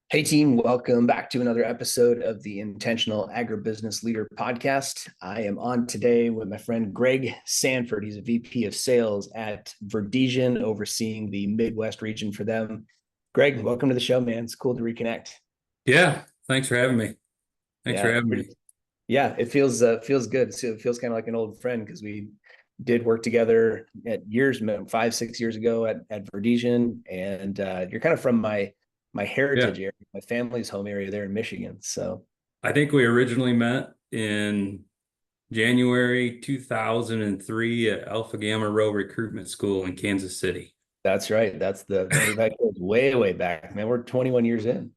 Hey team, welcome back to another episode of the Intentional Agribusiness Leader podcast. I am on today with my friend Greg Sanford. He's a VP of sales at Verdesian, overseeing the Midwest region for them. Greg, welcome to the show, man. It's cool to reconnect. Yeah, thanks for having me. Thanks for Yeah, having me. yeah, it feels good. So it feels kind of like an old friend because we did work together at years, 5, 6 years ago at Verdesian, and you're kind of from my Yeah, heritage area, my family's home area there in Michigan. So I think we originally met in January 2003 at Alpha Gamma Row Recruitment School in Kansas City. that's right. That goes way, way back, man. We're 21 years in.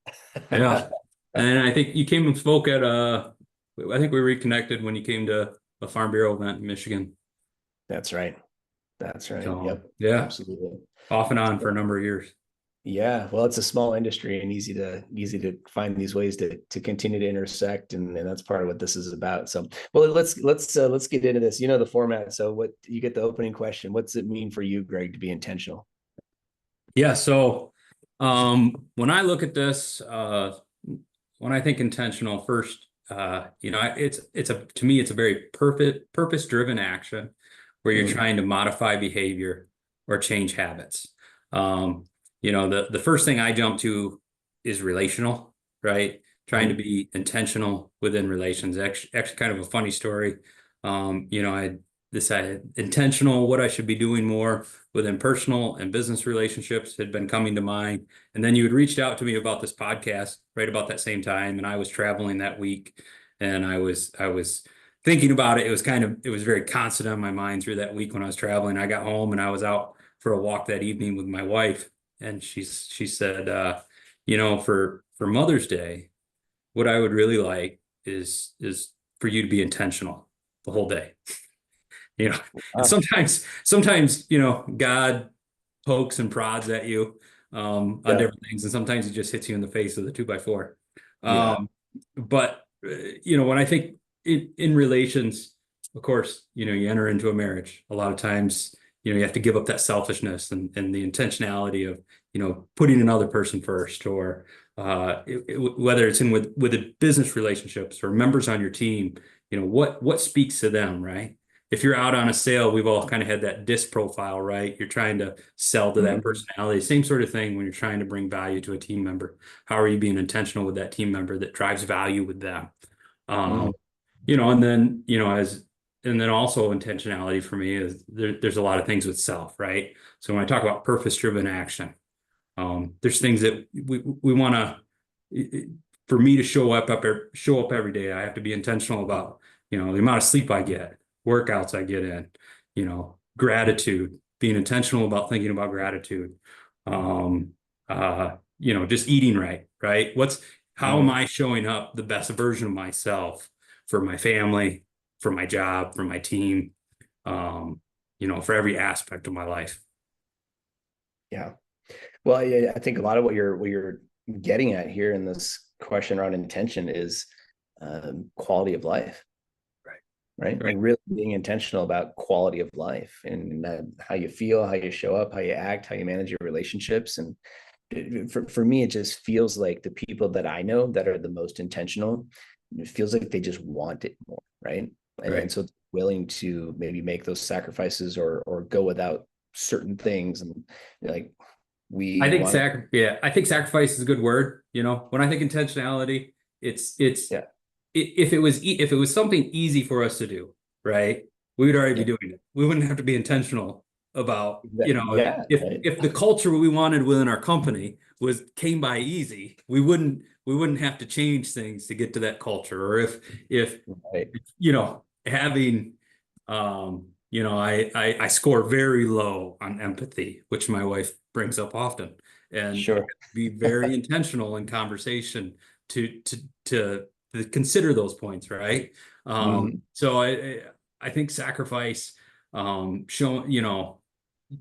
Yeah. And I think you came and spoke at I think we reconnected when you came to a Farm Bureau event in Michigan. That's right. That's right. So Yep. yeah, Absolutely. off and on for a So, number of years. yeah. Well, it's a small industry and easy to find these ways to continue to intersect. And that's part of what this is about. So, well, let's get into this. You know, the format. So what you get the opening question. What's it mean for you, Greg, to be intentional? Yeah, so when I look at this, when I think intentional, first, it's a to me it's a very purpose-driven action where you're Mm, trying to modify behavior or change habits. Um, the first thing I jump to is relational, right? Trying to mm, be intentional within relations. Actually kind of a funny story. I decided intentional what I should be doing more within personal and business relationships had been coming to mind. And then you had reached out to me about this podcast right about that same time. And I was traveling that week and I was thinking about it. It was very constant on my mind through that week when I was traveling. I got home and I was out for a walk that evening with my wife. And she said, for Mother's Day, what I would really like is for you to be intentional the whole day. You know, and wow. sometimes, God pokes and prods at you on Yeah. different things, and sometimes he just hits you in the face with a 2x4. Yeah. But when I think in relations, of course, you enter into a marriage. A lot of times, you have to give up that selfishness and the intentionality of, putting another person first, or whether it's in with the business relationships or members on your team, what speaks to them, right? If you're out on a sale, we've all kind of had that disc profile, right? You're trying to sell to that Mhm. personality. Same sort of thing when you're trying to bring value to a team member. How are you being intentional with that team member that drives value with them? Mhm. Um, and then, and then also intentionality for me is there's a lot of things with self, right? So when I talk about purpose-driven action, there's things that we want to, for me to show up every day, I have to be intentional about, the amount of sleep I get, workouts I get in, gratitude, being intentional about thinking about gratitude, um, just eating right, right? How am Mhm. I showing up the best version of myself for my family, for my job, for my team, for every aspect of my life. Yeah. Well, yeah, I think a lot of what you're getting at here in this question around intention is quality of life, Right. right? Like Right. really being intentional about quality of life and how you feel, how you show up, how you act, how you manage your relationships. And for me, it just feels like the people that I know that are the most intentional, it feels like they just want it more, right? And Right. so willing to maybe make those sacrifices or go without certain things and like we want to, I think sacrifice is a good word. When I think intentionality, it's yeah, if it was something easy for us to do, right? We would already be yeah, doing it. We wouldn't have to be intentional about, yeah, right. if the culture we wanted within our company was came by easy, we wouldn't have to change things to get to that culture. Or if Right. having I score very low on empathy, which my wife brings up often, and I have Sure. to be very intentional in conversation to to to consider those points, right? Mhm. So I think sacrifice, showing,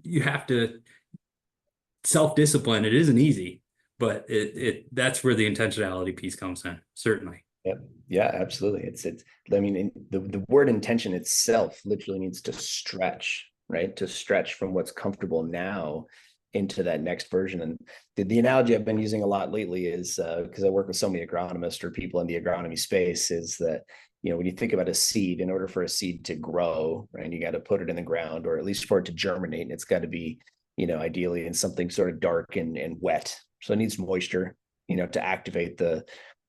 you have to self-discipline. It isn't easy, but it that's where the intentionality piece comes in, certainly. Yeah, yeah, absolutely. It's I mean, the word intention itself literally needs to stretch, right? To stretch from what's comfortable now into that next version. And the analogy I've been using a lot lately is because I work with so many agronomists or people in the agronomy space, is that, when you think about a seed, in order for a seed to grow, right, you got to put it in the ground, or at least for it to germinate, and it's got to be, ideally in something sort of dark and wet. So it needs moisture, to activate the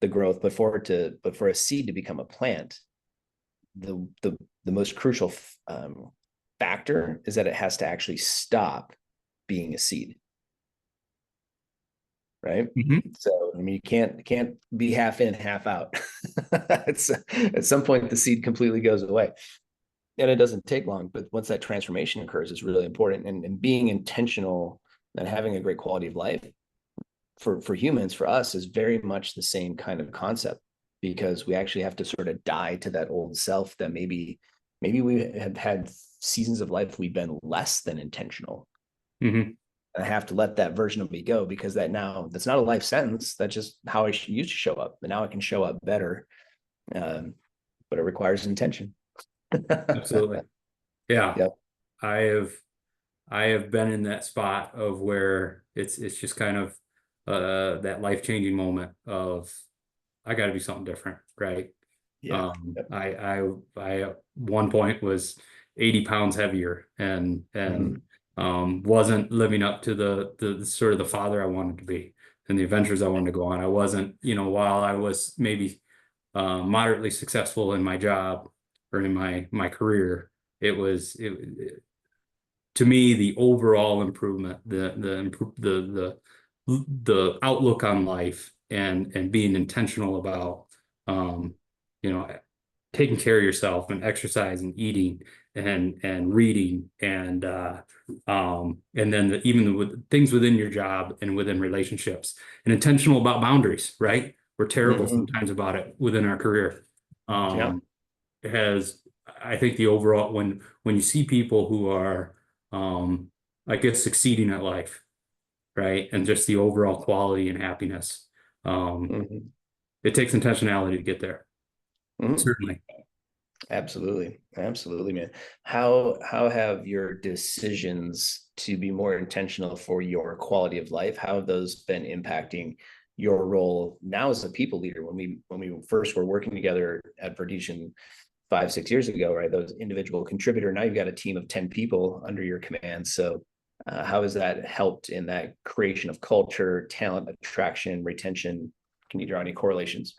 growth. But for a seed to become a plant, the most crucial factor is that it has to actually stop being a seed, right? Mhm. So I mean, you can't be half in, half out. At some point, the seed completely goes away, and it doesn't take long. But once that transformation occurs, it's really important. And being intentional and having a great quality of life for humans, for us, is very much the same kind of concept, because we actually have to sort of die to that old self that maybe we have had seasons of life we've been less than intentional. Mhm. I have to let that version of me go, because that's not a life sentence. That's just how I used to show up. And now I can show up better. But it requires intention. Absolutely. Yeah. Yep. I have I have been in that spot of where it's just kind of that life-changing moment of I got to do something different, right? Yeah. Yep. I at one point was 80 pounds heavier and Mhm. wasn't living up to the sort of the father I wanted to be and the adventures I wanted to go on. I wasn't, while I was maybe moderately successful in my job or in my career, it to me the overall improvement, the outlook on life and being intentional about you know taking care of yourself and exercise and eating and reading and then even with things within your job and within relationships and intentional about boundaries, right? We're terrible Mhm. sometimes about it within our career. Yeah. um has I think the overall when you see people who are um I guess succeeding at life, right? And just the overall quality and happiness. Um Mhm. it takes intentionality to get there. Mhm. Certainly. Absolutely, man. How have your decisions to be more intentional for your quality of life, how have those been impacting your role now as a people leader? When we first were working together at Verdesian 5, 6 years ago, right? Those individual contributor. Now you've got a team of 10 people under your command. So how has that helped in that creation of culture, talent, attraction, retention? Can you draw any correlations?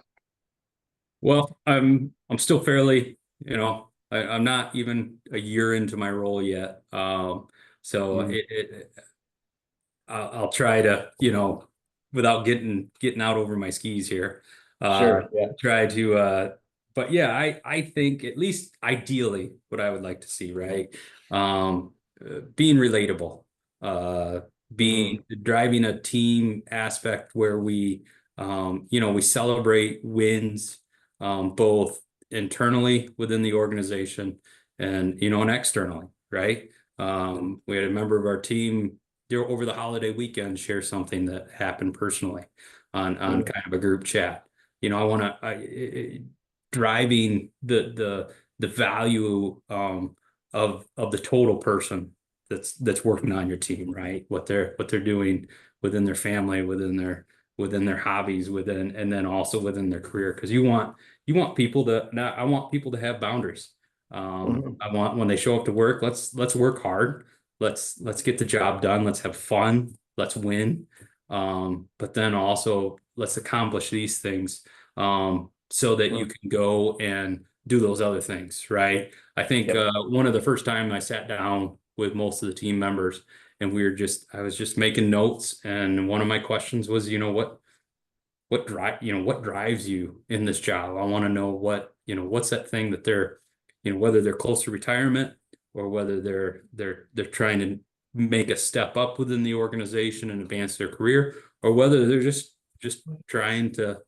Well, I'm still fairly, I'm not even a year into my role yet. So Mm, I'll try to, without getting out over my skis here, uh, sure. Yeah. try to, but yeah, I think at least ideally what I would like to see, right? Being relatable, uh, Hmm. being driving a team aspect where we celebrate wins, both internally within the organization and externally, right? We had a member of our team over the holiday weekend share something that happened personally on Hmm. kind of a group chat. I want to driving the value of the total person that's working on your team, right? What they're doing within their family, within their hobbies, and then also within their career. Because you want people to now I want people to have boundaries. Hmm. I want when they show up to work, let's work hard. Let's get the job done. Let's have fun. Let's win. But then also let's accomplish these things so that you can go and do those other things, right? I think Yep. one of the first time I sat down with most of the team members and I was just making notes, and one of my questions was, what drives you in this job? I want to know what's that thing that they're, whether they're close to retirement or whether they're trying to make a step up within the organization and advance their career, or whether they're just trying to,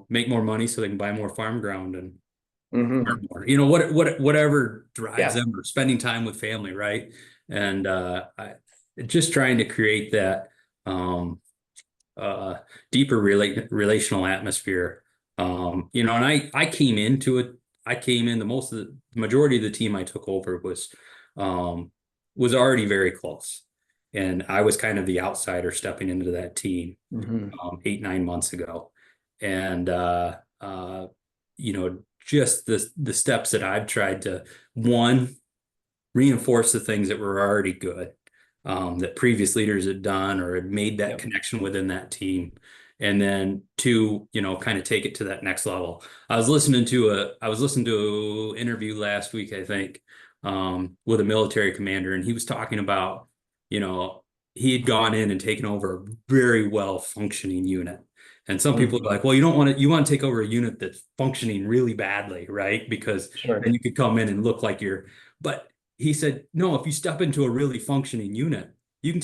make more money so they can buy more farm ground and Hmm. farm more. Whatever drives Yeah. them, or spending time with family, right? And just trying to create that um uh deeper relational atmosphere. And I came into it. I came in the majority of the team I took over was already very close. And I was kind of the outsider stepping into that team Mm-hmm. 8, 9 months ago. And, you know, just the steps that I've tried to, one, reinforce the things that were already good, that previous leaders had done or had made that Yep. connection within that team. And then two, you know, kind of take it to that next level. I was listening to an interview last week, I think, with a military commander, and he was talking about, you know, he had gone in and taken over a very well functioning unit. And some people are Mm-hmm. like, well, you want to take over a unit that's functioning really badly, right? Because then Sure. you could come in and look like but he said, no, if you step into a really functioning unit, you can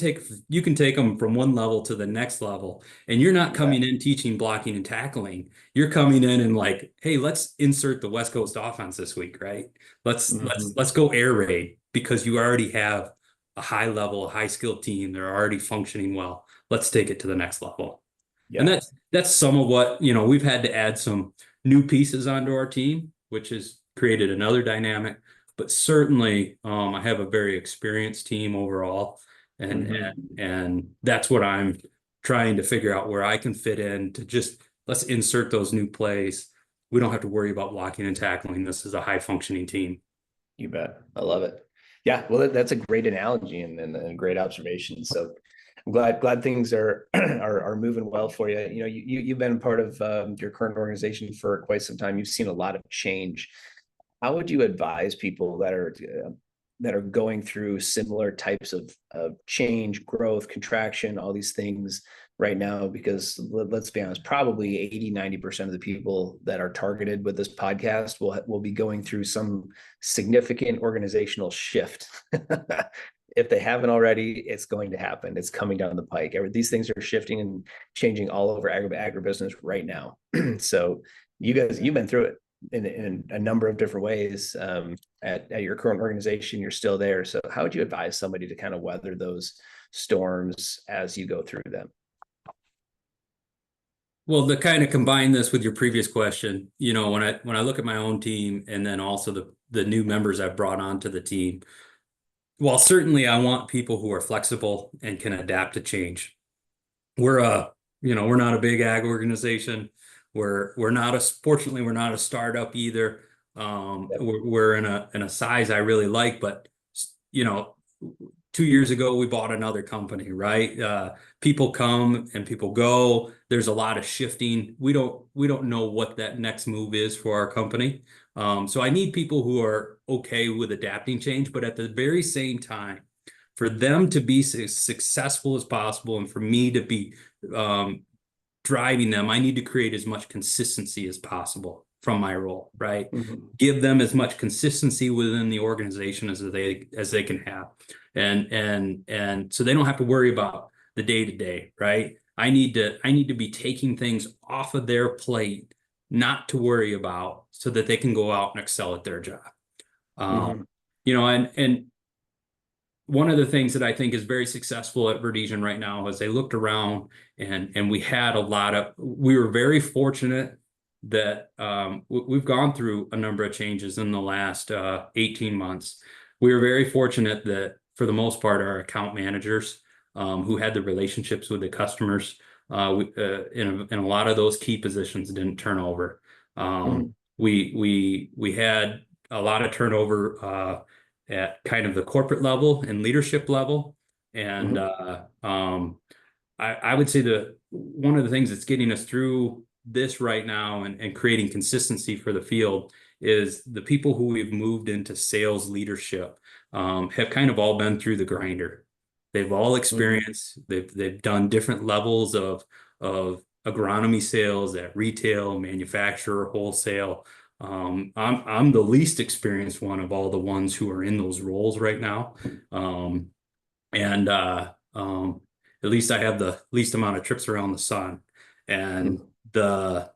take them from one level to the next level. And you're not Yeah. coming in teaching blocking and tackling. You're coming in and like, hey, let's insert the West Coast offense this week, right? Mm-hmm. Let's go air raid because you already have a high level, high skilled team. They're already functioning well. Let's take it to the next level. And Yeah. that's some of what, you know, we've had to add some new pieces onto our team, which has created another dynamic. But certainly, I have a very experienced team overall, and Mm-hmm. and and that's what I'm trying to figure out where I can fit in to just let's insert those new plays. We don't have to worry about blocking and tackling. This is a high functioning team. You bet. I love it. Yeah. Well, that's a great analogy and a great observation. So I'm glad things are are moving well for you. You know, you've been part of your current organization for quite some time. You've seen a lot of change. How would you advise people that are going through similar types of change, growth, contraction, all these things right now? Because let's be honest, probably 80-90% of the people that are targeted with this podcast will be going through some significant organizational shift. If they haven't already, it's going to happen. It's coming down the pike. These things are shifting and changing all over agribusiness right now. So you've been through it in a number of different ways, at your current organization. You're still there. So how would you advise somebody to kind of weather those storms as you go through them? Well, to kind of combine this with your previous question, you know, when I look at my own team and then also the new members I've brought onto the team, while certainly I want people who are flexible and can adapt to change. We're a, you know, we're not a big ag organization. We're not a fortunately we're not a startup either. Yep. We're in a size I really like, but you know, 2 years ago we bought another company, right? People come and people go. There's a lot of shifting. We don't know what that next move is for our company. So I need people who are okay with adapting change, but at the very same time, for them to be as successful as possible and for me to be um, driving them, I need to create as much consistency as possible from my role, right? Mm-hmm. Give them as much consistency within the organization as they can have. And so they don't have to worry about the day to day, right? I need to be taking things off of their plate, not to worry about so that they can go out and excel at their job. Mm-hmm. Um, you know, and one of the things that I think is very successful at Verdesian right now is they looked around and we were very fortunate that we've gone through a number of changes in the last 18 months. We were very fortunate that for the most part, our account managers who had the relationships with the customers in a lot of those key positions didn't turn over. Mm-hmm. We had a lot of turnover at kind of the corporate level and leadership level. And Mm-hmm. I would say that one of the things that's getting us through this right now and creating consistency for the field is the people who we've moved into sales leadership have kind of all been through the grinder. They've all Mm-hmm. experienced, they've done different levels of agronomy sales at retail, manufacturer, wholesale. I'm the least experienced one of all the ones who are in those roles right now. And at least I have the least amount of trips around the sun. And the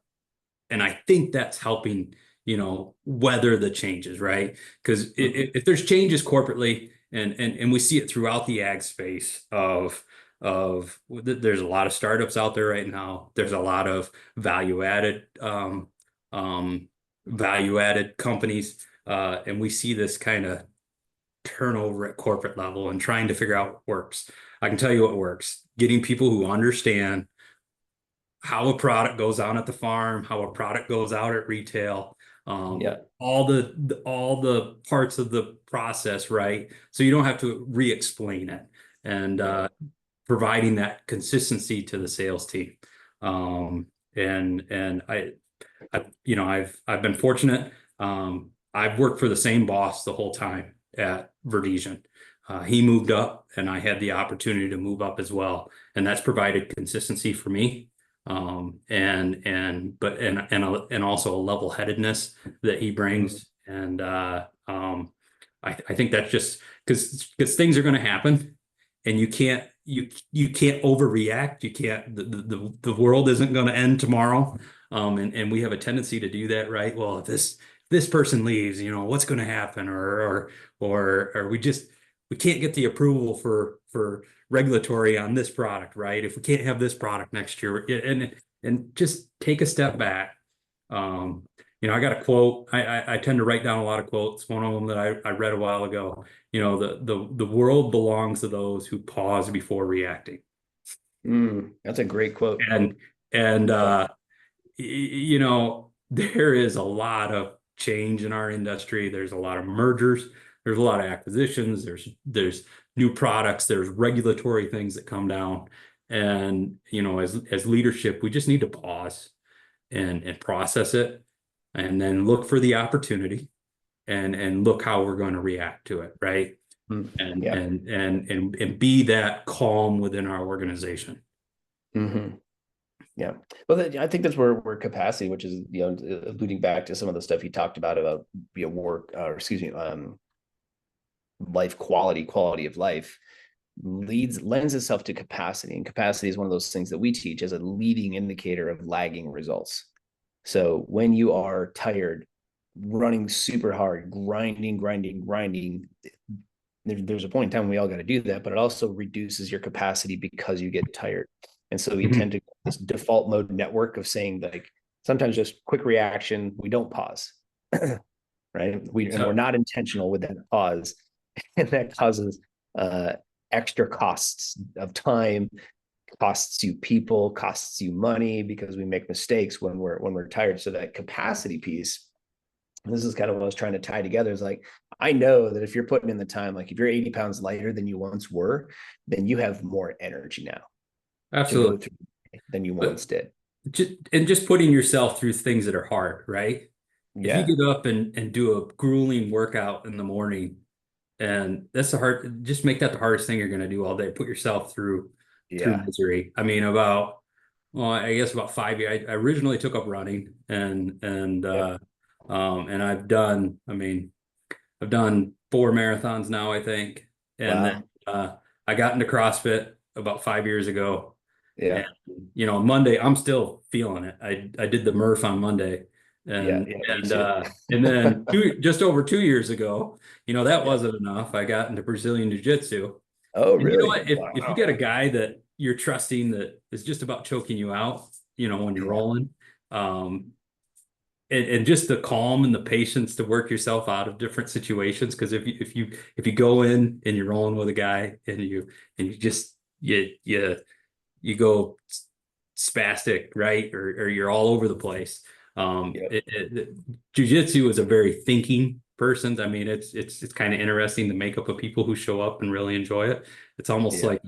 and I think that's helping, you know, weather the changes, right? Because Mm-hmm. if there's changes corporately, and we see it throughout the ag space there's a lot of startups out there right now. There's a lot of um, value added companies, and we see this kind of turnover at corporate level and trying to figure out what works. I can tell you what works. Getting people who understand how a product goes on at the farm, how a product goes out at retail, Yeah. all the parts of the process, right? So you don't have to re-explain it, and Yeah. providing that consistency to the sales team. Um, and I've been fortunate. I've worked for the same boss the whole time at Verdesian. He moved up, and I had the opportunity to move up as well, and that's provided consistency for me. And also a level-headedness that he brings. And I think that's just because things are going to happen, and you can't overreact. You can't the world isn't going to end tomorrow. And we have a tendency to do that, right? Well, if this person leaves, what's going to happen? Or we can't get the approval for regulatory on this product, right? If we can't have this product next year, and just take a step back. I got a quote. I tend to write down a lot of quotes. One of them that I read a while ago. The world belongs to those who pause before reacting. That's a great quote. And there is a lot of change in our industry. There's a lot of mergers. There's a lot of acquisitions. There's new products. There's regulatory things that come down. And as leadership, we just need to pause and process it, and then look for the opportunity, and look how we're going to react to it, right? And Yeah. and be that calm within our organization. Mm-hmm. Yeah. Well, I think that's where capacity, which is, alluding back to some of the stuff you talked about work, or excuse me, life quality of life, lends itself to capacity. And capacity is one of those things that we teach as a leading indicator of lagging results. So when you are tired, running super hard, grinding, there's a point in time we all got to do that, but it also reduces your capacity because you get tired. And so we tend to this default mode network of saying, like, sometimes just quick reaction, we don't pause, right? And we're not intentional with that pause, and that causes extra costs of time, costs you people, costs you money, because we make mistakes when we're tired. So that capacity piece, this is kind of what I was trying to tie together, is like, I know that if you're putting in the time, like if you're 80 pounds lighter than you once were, then you have more energy now to go Absolutely. through than you once did. Just putting yourself through things that are hard, right? If you Yeah. get up and do a grueling workout in the morning, and just make that the hardest thing you're going to do all day. Put yourself through Yeah. misery. I mean, I guess about 5 years. I originally took up running, and I've done 4 marathons now, I think. And then Wow. I got into CrossFit about 5 years ago. And Yeah. Monday I'm still feeling it. I did the Murph on Monday, Yeah. and Yeah. Me and too. uh, and then just over 2 years ago, that Yeah. wasn't enough. I got into Brazilian Jiu-Jitsu. Oh, And you know really? what? If you Wow. get a guy that you're trusting that is just about choking you out, when you're Yeah. rolling, um, and just the calm and the patience to work yourself out of different situations. Because if you go in and you're rolling with a guy, and you just you go spastic, right? Or you're all over the place. Yep. Jiu-jitsu is a very thinking person. I mean, it's kind of interesting, the makeup of people who show up and really enjoy it. It's almost Yeah. like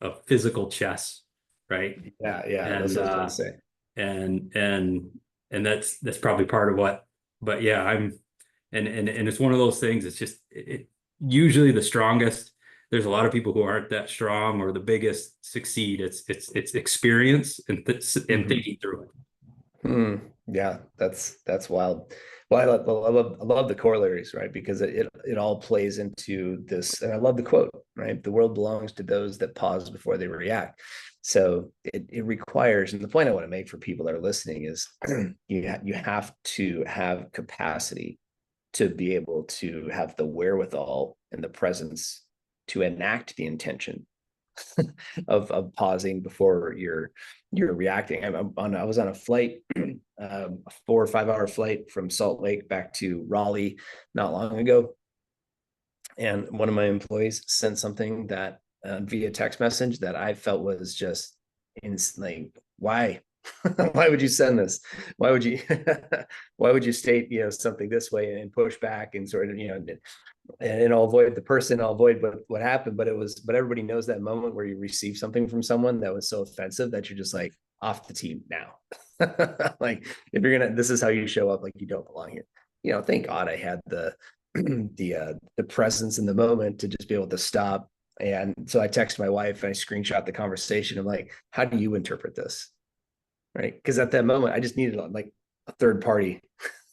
a physical chess, right? Yeah. Yeah. That's And what I was going to say. and and and that's probably part of what. But yeah, and it's one of those things. It's just usually the strongest. There's a lot of people who aren't that strong or the biggest succeed. It's experience and Mhm. thinking through it. Yeah, that's wild. Well, I love the corollaries, right? Because it all plays into this, and I love the quote, right? The world belongs to those that pause before they react. So it requires, and the point I want to make for people that are listening is, you have to have capacity to be able to have the wherewithal and the presence to enact the intention of pausing before you're reacting. I was on a flight, a 4 or 5 hour flight from Salt Lake back to Raleigh not long ago, and one of my employees sent something that via text message that I felt was just like, why? Why would you send this? Why would you why would you state, something this way and push back and sort of, and I'll avoid the person, I'll avoid what happened. But everybody knows that moment where you receive something from someone that was so offensive that you're just like, off the team now. Like, if you're gonna, this is how you show up, like you don't belong here. Thank God I had the the presence in the moment to just be able to stop. And so I text my wife and I screenshot the conversation. I'm like, how do you interpret this? Right? Because at that moment, I just needed like a third party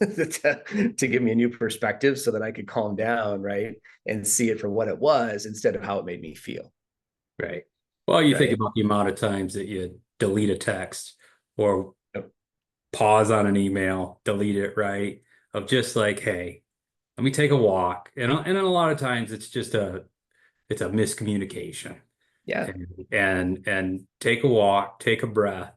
to give me a new perspective so that I could calm down, right? And see it for what it was instead of how it made me feel. Right. Well, you think Right. about the amount of times that you delete a text or Yep. pause on an email, delete it, right? Of just like, hey, let me take a walk. And a lot of times it's a miscommunication. Yeah. And take a walk, take a breath,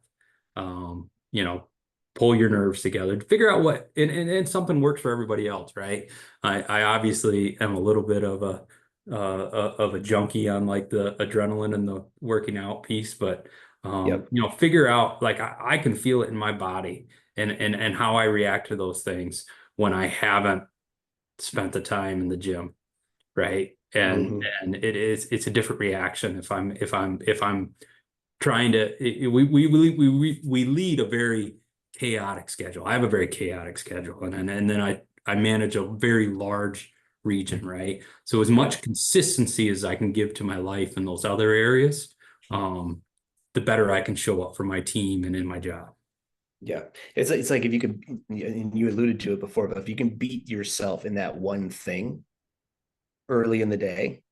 um, you know, pull your nerves together, figure out what and something works for everybody else, right? I obviously am a little bit of a junkie on like the adrenaline and the working out piece, but Yep. figure out like I can feel it in my body and how I react to those things when I haven't spent the time in the gym, right? Mm-hmm. And it's a different reaction if I'm trying to we lead a very chaotic schedule. I have a very chaotic schedule, and then I manage a very large region, right? So as Yeah. much consistency as I can give to my life in those other areas, um, the better I can show up for my team and in my job. Yeah. It's like if you could, and you alluded to it before, but if you can beat yourself in that one thing early in the day,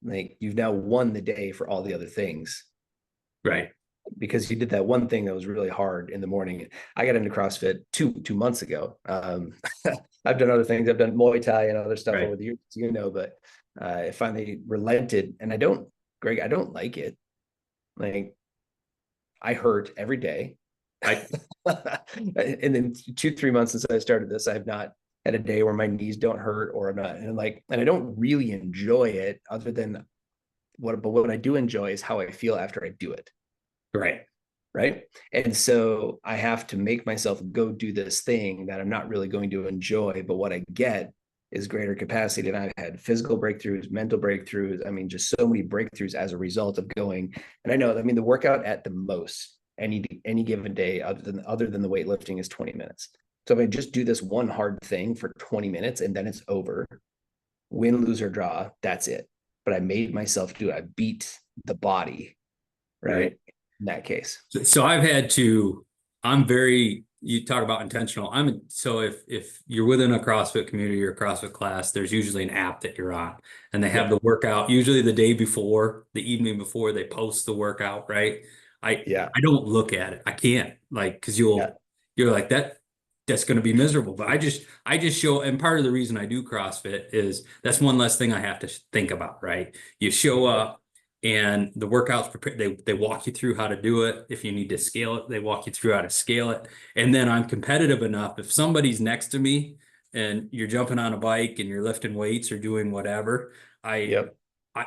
like you've now won the day for all the other things Right, because you did that one thing that was really hard in the morning. I got into CrossFit two months ago. I've done other things. I've done Muay Thai and other stuff right. over the years, but I finally relented. And Greg, I don't like it. Like, I hurt every day. I And then 2, 3 months since I started this, I have not had a day where my knees don't hurt or I'm not, and I don't really enjoy it other than but what I do enjoy is how I feel after I do it. right, Right. And so I have to make myself go do this thing that I'm not really going to enjoy, but what I get is greater capacity. And I've had physical breakthroughs, mental breakthroughs. I mean, just so many breakthroughs as a result of going. And I mean, the workout at the most any given day, other than the weightlifting, is 20 minutes. So if I just do this one hard thing for 20 minutes and then it's over, win, lose, or draw, that's it. But I made myself do it. I beat the body, right. right? In that case. So I've had to, I'm very, you talk about intentional. So if you're within a CrossFit community or a CrossFit class, there's usually an app that you're on and they have Yep. the workout usually the day before, the evening before they post the workout, right? Yeah. I don't look at it. I can't like because Yeah. you're like that's going to be miserable. But I just show, and part of the reason I do CrossFit is that's one less thing I have to think about, right? You show Yep. up and the workouts they walk you through how to do it. If you need to scale it, they walk you through how to scale it. And then I'm competitive enough. If somebody's next to me and you're jumping on a bike and you're lifting weights or doing whatever, I Yep. I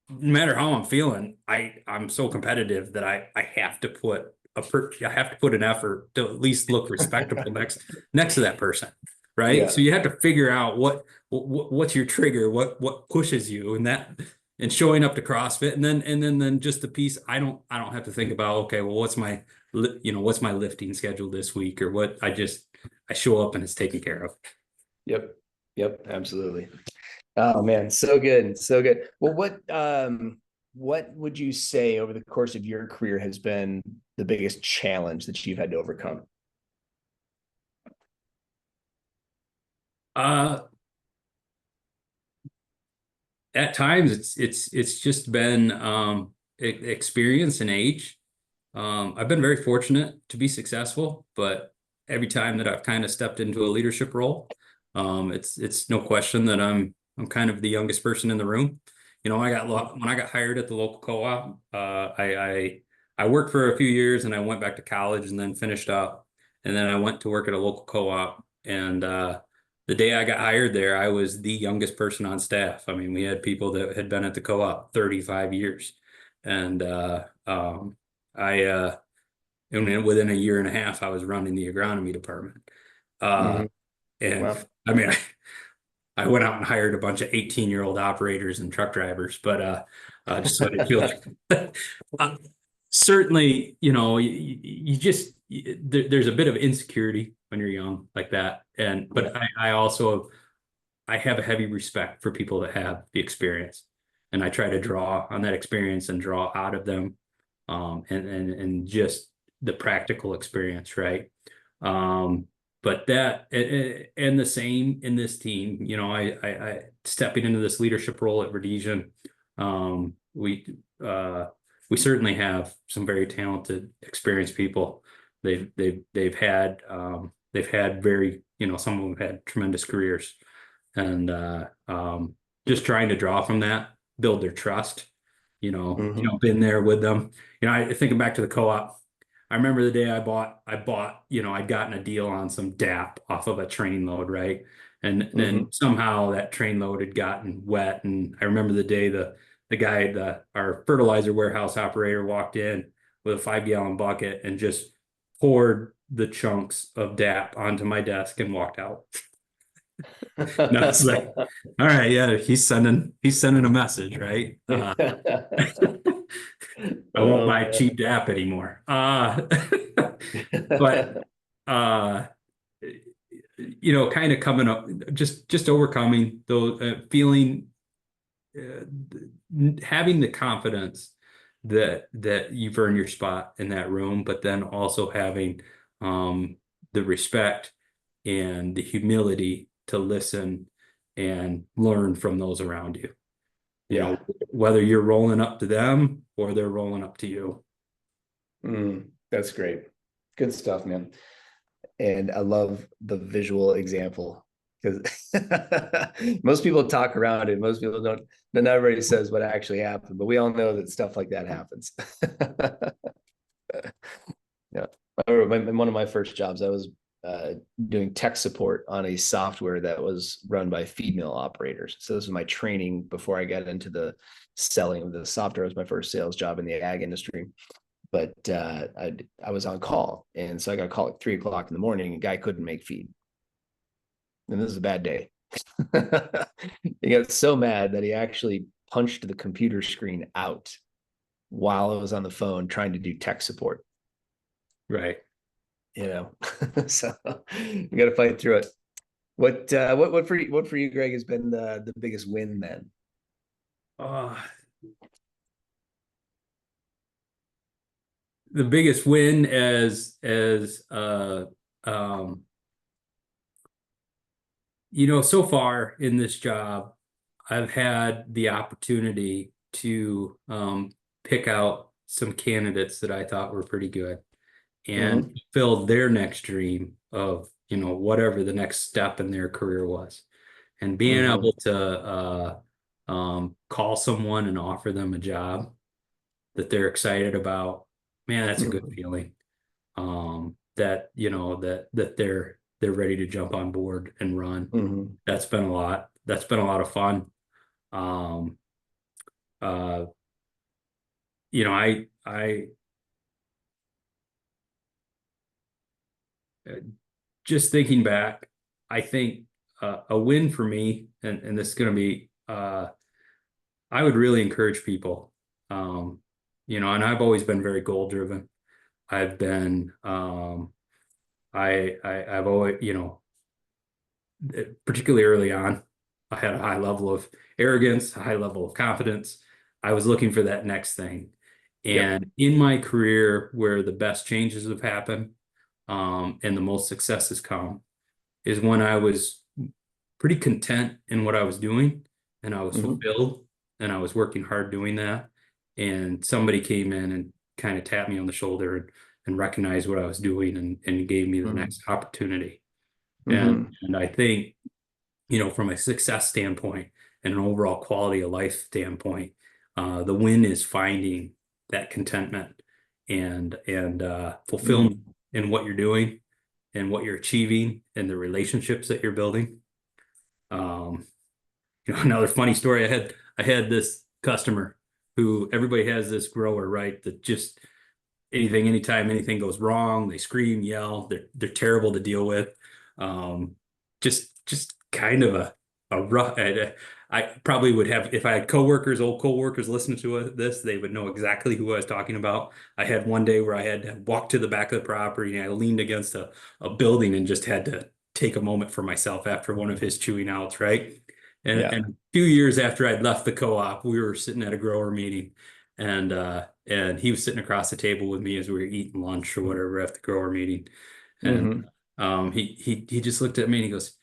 no matter how I'm feeling, I'm so competitive that I have to put I have to put an effort to at least look respectable next to that person, right? Yeah. So you have to figure out what's your trigger, what pushes you, and showing up to CrossFit, and then just the piece. I don't have to think about, okay, well, what's my lifting schedule this week, or what I show up and it's taken care of. Yep. Yep. Absolutely. Oh man, so good. So good. Well, what would you say over the course of your career has been the biggest challenge that you've had to overcome? Uh, at times it's just been experience and age. I've been very fortunate to be successful, but every time that I've kind of stepped into a leadership role, it's no question that I'm kind of the youngest person in the room. When I got hired at the local co-op, I worked for a few years and I went back to college and then finished up, and then I went to work at a local co-op, and the day I got hired there, I was the youngest person on staff. I mean, we had people that had been at the co-op 35 years. And I and within a year and a half, I was running the agronomy department. Uh, Hmm. and Wow. I mean, I went out and hired a bunch of 18-year-old operators and truck drivers, but just so I didn't feel like uh, certainly, you just there's a bit of insecurity when you're young like that. And Yeah. but I also I have a heavy respect for people that have the experience, and I try to draw on that experience and draw out of them, and just the practical experience, right? Um, but that and the same in this team, I stepping into this leadership role at Verdesian, um, we uh, we certainly have some very talented, experienced people. They've had very, some of them have had tremendous careers, and just trying to draw from that, build their trust. Hmm. Been there with them. I thinking back to the co-op. I remember the day I bought, I'd gotten a deal on some DAP off of a train load, right? And then Hmm. somehow that train load had gotten wet. And I remember the day the guy, our fertilizer warehouse operator walked in with a 5 gallon bucket and just poured the chunks of DAP onto my desk and walked out. And I was like, all right, yeah, he's sending a message, right? I won't Oh buy cheap DAP anymore. But man. uh, kind of coming up, just overcoming those, feeling, uh, having the confidence that you've earned your spot in that room, but then also having the respect and the humility to listen and learn from those around you. Yeah. Whether you're rolling up to them or they're rolling up to you. That's great. Good stuff, man. And I love the visual example because most people talk around it. Most people don't, not everybody says what actually happened, but we all know that stuff like that happens. Yeah. I remember in one of my first jobs, I was doing tech support on a software that was run by feed mill operators. So this was my training before I got into the selling of the software. It was my first sales job in the ag industry. But I was on call, and so I got a call at 3 o'clock in the morning. A guy couldn't make feed, and this is a bad day. He got so mad that he actually punched the computer screen out while I was on the phone trying to do tech support. Right. So you got to fight through it. What for you, Greg, has been the biggest win then? Uh, the biggest win as um, so far in this job, I've had the opportunity to pick out some candidates that I thought were pretty good and Mm-hmm. fulfill their next dream of, whatever the next step in their career was. And being Mm-hmm. able to call someone and offer them a job that they're excited about, man, that's a good Mm-hmm. feeling. That they're ready to jump on board and run. Mm-hmm. That's been a lot. That's been a lot of fun. Um, uh, I just thinking back, I think a win for me, and this is going to be, I would really encourage people, and I've always been very goal driven. I've been, I've always, particularly early on, I had a high level of arrogance, a high level of confidence. I was looking for that next thing. Yep. And in my career, where the best changes have happened, and the most success has come, is when I was pretty content in what I was doing and I was Mm-hmm. fulfilled and I was working hard doing that. And somebody came in and kind of tapped me on the shoulder and recognized what I was doing and gave me the Mm-hmm. next opportunity. And Mm-hmm. and I think, from a success standpoint and an overall quality of life standpoint, the win is finding that contentment and fulfillment Mm-hmm. in what you're doing and what you're achieving and the relationships that you're building. Another funny story. I had this customer who, everybody has this grower, right? That just anytime anything goes wrong, they scream, yell. They're terrible to deal with. Just kind of a rough. I probably would have, if I had old coworkers listening to this, they would know exactly who I was talking about. I had one day where I had to walk to the back of the property, and I leaned against a building and just had to take a moment for myself after one of his chewing outs, right? And a few years after I'd left the co-op, we were sitting at a grower meeting, and he was sitting across the table with me as we were eating lunch or whatever at the grower meeting. And Mm-hmm. he just looked at me and he goes,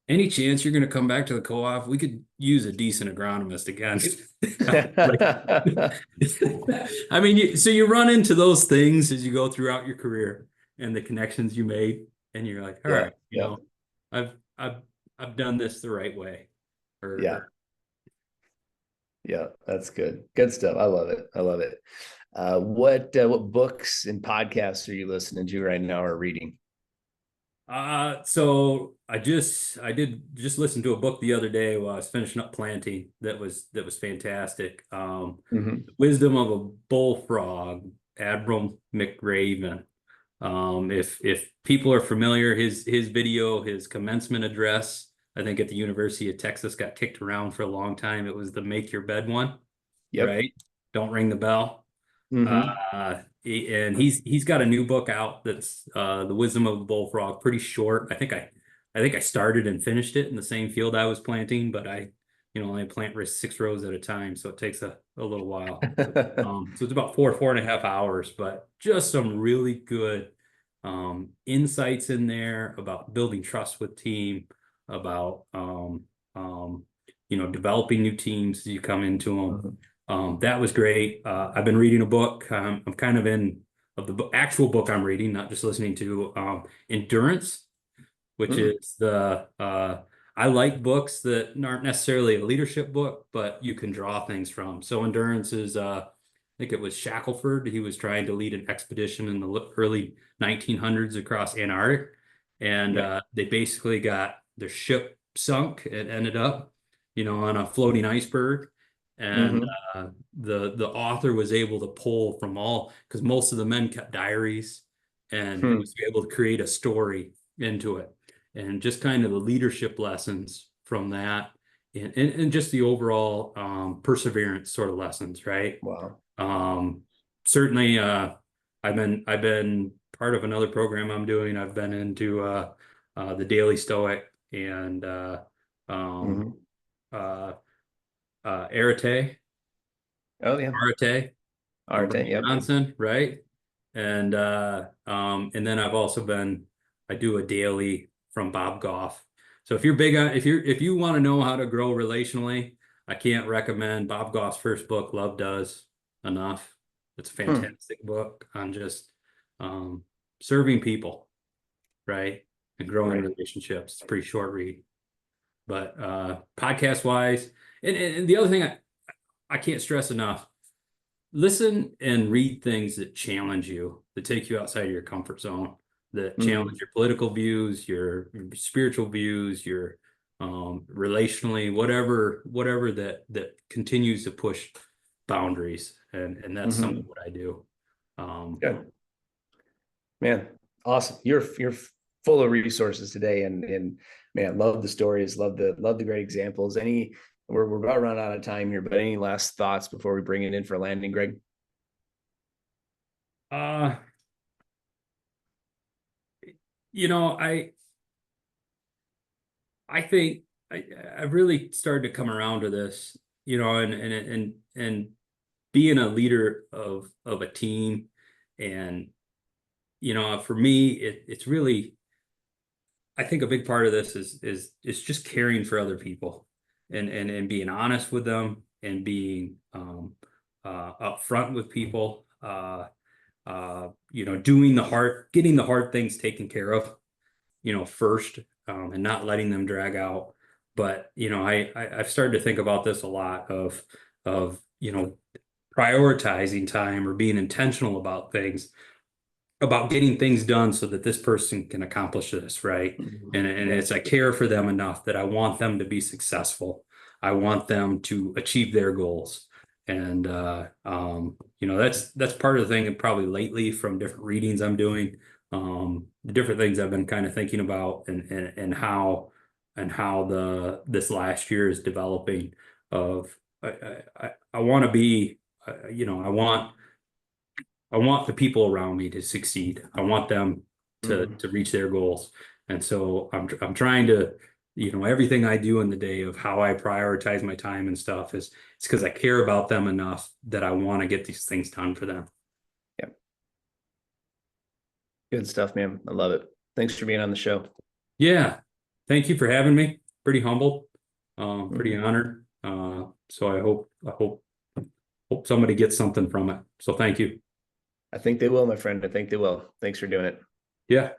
"Any chance you're going to come back to the co-op? We could use a decent agronomist again." Like, I mean, so you run into those things as you go throughout your career and the connections you made, and you're like, all Yeah. right, Yeah. I've I've done this the right way. Yeah. Or Yeah. That's good. Good stuff. I love it. I love it. What books and podcasts are you listening to right now or reading? So I did just listen to a book the other day while I was finishing up planting. That was fantastic. Mm-hmm. Wisdom of a Bullfrog, Admiral McRaven. If people are familiar, his video, his commencement address, I think at the University of Texas, got kicked around for a long time. It was the make your bed one, Yep. right? Don't ring the bell. Mm-hmm. And he's got a new book out that's The Wisdom of the Bullfrog, pretty short. I think I started and finished it in the same field I was planting, but I only plant 6 rows at a time, so it takes a little while. So it's about 4.5 hours, but just some really good insights in there about building trust with team, about developing new teams as you come into them. Mhm. That was great. I've been reading a book. I'm kind of in of the actual book I'm reading, not just listening to, Endurance, which Mm. is I like books that aren't necessarily a leadership book, but you can draw things from. So Endurance is, I think it was Shackelford. He was trying to lead an expedition in the early 1900s across Antarctic, and Yeah. they basically got their ship sunk. It ended up, on a floating iceberg, and Mm-hmm. the author was able to pull from all, because most of the men kept diaries, and it Hmm. was able to create a story into it, and just kind of the leadership lessons from that, and just the overall perseverance sort of lessons, right? Wow. Um, Certainly, I've been part of another program I'm doing. I've been into the Daily Stoic and um, Mm-hmm. uh, Arete, Oh yeah. from Arte. Brian Yep. Johnson, right? And then I do a daily from Bob Goff. So if you're big on if you want to know how to grow relationally, I can't recommend Bob Goff's first book, Love Does, enough. It's a Hmm. fantastic book on just um, serving people, right? And growing Right. relationships. It's a pretty short read. But podcast wise, and the other thing I can't stress enough, listen and read things that challenge you, that take you outside of your comfort zone, that Mm-hmm. challenge your political views, your spiritual views, your relationally, whatever that continues to push boundaries. And that's some of Mm-hmm. what I do. Um, Good. Man, awesome. You're full of resources today, and man, love the stories, love the great examples. We're about running out of time here, but any last thoughts before we bring it in for landing, Greg? uh, you know, I think I really started to come around to this, and being a leader of a team, and for me, it's really, I think a big part of this is just caring for other people, and being honest with them, and being upfront with people, getting the hard things taken care of, first, and not letting them drag out. But I've started to think about this a lot of prioritizing time or being intentional about things, about getting things done so that this person can accomplish this, right? And it's, I care for them enough that I want them to be successful. I want them to achieve their goals. And you know, that's part of the thing, and probably lately from different readings I'm doing, the different things I've been kind of thinking about, and how this last year is developing. Of I want to be, you know, I want the people around me to succeed. I want them to reach their goals. And so I'm trying to, you know, everything I do in the day of how I prioritize my time and stuff is it's because I care about them enough that I want to get these things done for them. Yeah. Good stuff, man. I love it. Thanks for being on the show. Yeah. Thank you for having me. Pretty humbled, pretty honored. So I hope somebody gets something from it. So thank you. I think they will, my friend. I think they will. Thanks for doing it. Yeah.